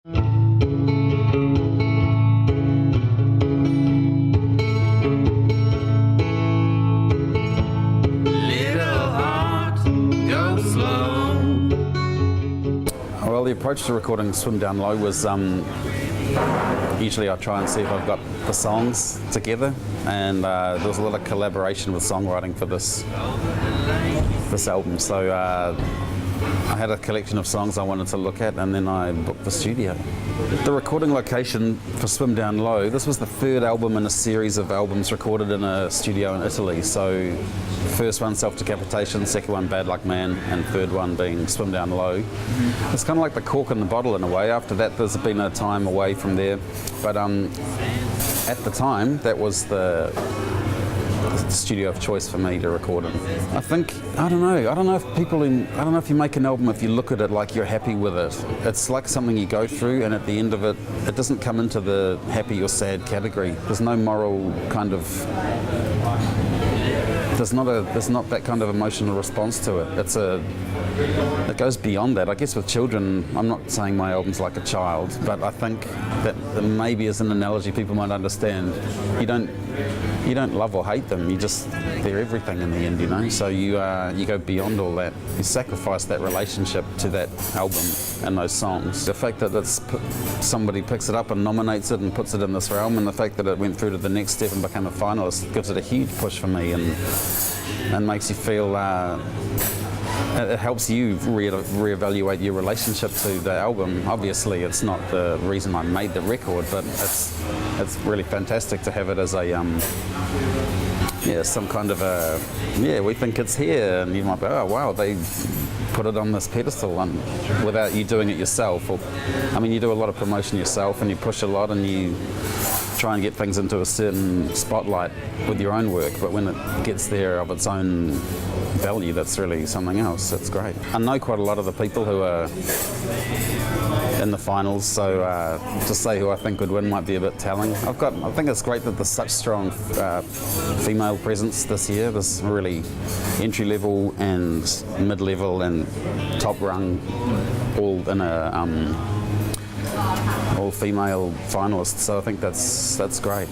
Well, the approach to recording Swim Down Low was usually I try and see if I've got the songs together, and there was a lot of collaboration with songwriting for this album. So I had a collection of songs I wanted to look at, and then I booked the studio. The recording location for Swim Down Low, this was the third album in a series of albums recorded in a studio in Italy. So first one, Self-Decapitation, second one, Bad Luck Man, and third one being Swim Down Low. It's kind of like the cork in the bottle in a way. After that, there's been a time away from there. But at the time, that was the studio of choice for me to record in. I don't know if you make an album, if you look at it like you're happy with it. It's like something you go through, and at the end of it, it doesn't come into the happy or sad category. There's no moral kind of, there's not that kind of emotional response to it. It goes beyond that. I guess with children, I'm not saying my album's like a child, but I think that maybe as an analogy people might understand. You don't love or hate them. They're everything in the end, you know. So you go beyond all that. You sacrifice that relationship to that album and those songs. The fact that somebody picks it up and nominates it and puts it in this realm, and the fact that it went through to the next step and became a finalist, gives it a huge push for me, and makes you feel. It helps you reevaluate your relationship to the album. Obviously, it's not the reason I made the record, but it's really fantastic to have it as a some kind of we think it's here, and you might be, oh wow, they put it on this pedestal, without you doing it yourself. You do a lot of promotion yourself, and you push a lot, and you try and get things into a certain spotlight with your own work, but when it gets there of its own value, that's really something else. That's great. I know quite a lot of the people who are in the finals, so to say who I think would win might be a bit telling. I think it's great that there's such strong female presence this year. There's really entry-level and mid-level and top rung, all in a all female finalists. So I think that's great.